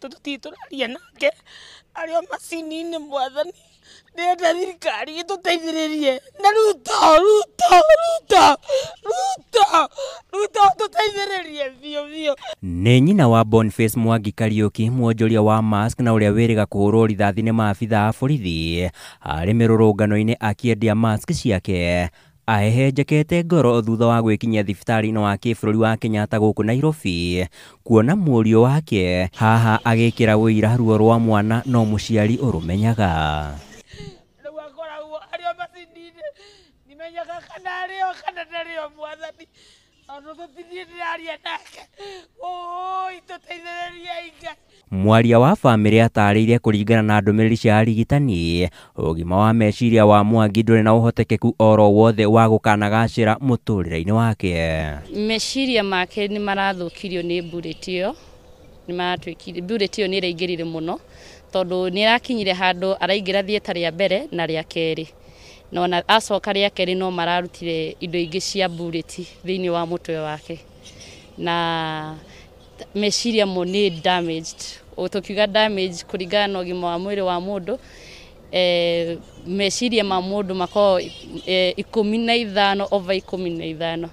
witũ tutitũraria nake arĩa macini-inĩ mwathani ndĩrenda thirikari ĩtũteithĩrĩrie na Ruto tũteithĩrĩrie biũ. Nĩ nyina wa Boniface Mwangi Kariuki, mwonjoria wa mask na ũrĩa wĩrĩga kũhũrwo rithathi nĩ maabithaa a borithi harĩ mĩrũrũngano-inĩ akĩendia mask ciake. Ahehenjekete ngoro thutha wa gwĩkinyia thibitarĩ-inĩ wa kĩbũrũri wa Kenyatta gũkũ Nairobi kuona mũriũ wake haha agĩkĩra wĩira ruo rwa mwana no mũciari ũrũmenyaga. Rĩu akoragwo arĩa macini-inĩ nimenyaga kana arĩo kana ndarĩo mwathani tondũ tũtithiaria nake tũteithĩrĩrie Ngai. Mwaria wa bamĩrĩ atarĩirie kũringana na ndũmĩrĩri cia arigitani ũgima wa meciria wa Mwangi ndũrĩ na ũhotekeku oro wothe wa gũkanagacĩra mũtũrĩre-inĩ wake. Meciria make nĩ marathũkirio nĩ bullet ĩyo, bullet ĩyo nĩ ĩraingĩrire mũno tondũ nĩ ĩrakinyire handũ araingĩra thieta rĩa mbere na rĩa kerĩ, na ona acoka rĩa kerĩ no mararutire indo ingĩ cia bullet thĩinĩ wa mũtwe wake, na meciria mo nĩ damaged. Tukiuga damage kũringana na ũgima wa mwĩrĩ wa mũndũ, meciria ma mũndũ makoragwo 15 over 15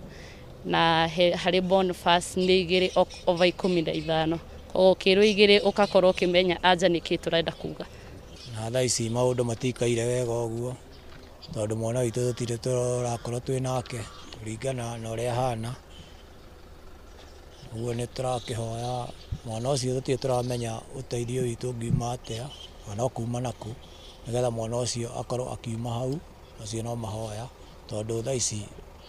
na harĩ Boniface nĩ 2 over 15. Ũkĩrwo 2 ũgakorwo ũkĩmenya anja nĩkĩ tũrenda kuga. Na thaa ici maũndũ matikaire wega ũguo tondũ mwana witũ tũtirĩ tũrakorwo twĩ nake kũringana na ũrĩa ahana. Ũguo nĩ tũrakĩhoya mwana ũcio tũtirĩ tũramenya ũteithio witũ ũngiuma atĩa kana kuma naku nĩgetha mwana ũcio akorwo akiuma hau. Acio no mahoya tondũ thaa ici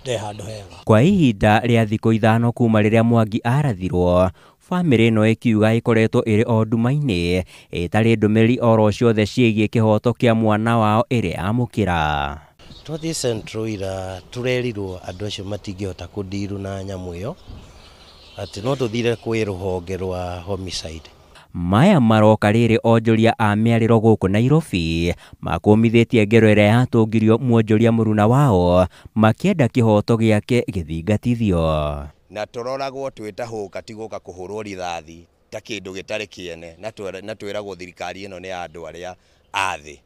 ndĩ handũ hega. Kwa ihinda rĩa thikũ 5 kuma rĩrĩa Mwangi arathirwo, bamĩrĩ ĩno ĩkiuga ĩkoretwo ĩrĩ o nduma-inĩ ĩtarĩ ndũmĩrĩri oro ciothe ciĩgiĩ kĩhoto kĩa mwana wao ĩrĩa amũkĩra. Twathiĩ Central ira tũrerirwo andũ acio matingĩhota kũndiru na nyamũ ĩyo, atĩ no tũthire kwĩ rũhonge rwa homicide. Maya maroka rĩrĩ onjoria a mĩarĩro gũkũ Nairobi makũmithĩtie ngero ĩrĩa yatũngirio mwonjoria mũruna wao makĩenda kĩhoto gĩake gĩthingatithio. Na tũroragwo twĩtahũka tigũka kũhũrwo rithathi ta kĩndũ gĩtarĩ kĩene na twĩragwo thirikari ĩno nĩ andũ arĩa athĩ.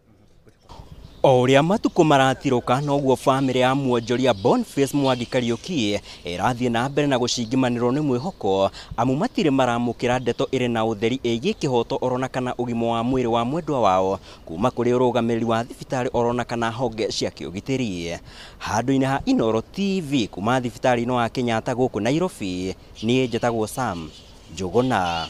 O ũrĩa matukũ maratirũka noguo bamĩrĩ ya mwonjoria Boniface Mwangi Kariuki ĩrathiĩ na mbere na gũcingimanĩrwo nĩ mwĩhoko amu matirĩ maramũkĩra ndeto ĩrĩ na ũtheri ĩgiĩ kĩhoto orona kana ũgima wa mwĩrĩ wa mwendwa wao kuma kũrĩ ũrũgamĩrĩri wa thibitarĩ orona kana honge cia kĩũgitĩri. Handũ-inĩ ha Inooro TV kuma thibitarĩ-inĩ wa Kenyatta gũkũ Nairobi, niĩ njĩtagwo Sam Njũgũna.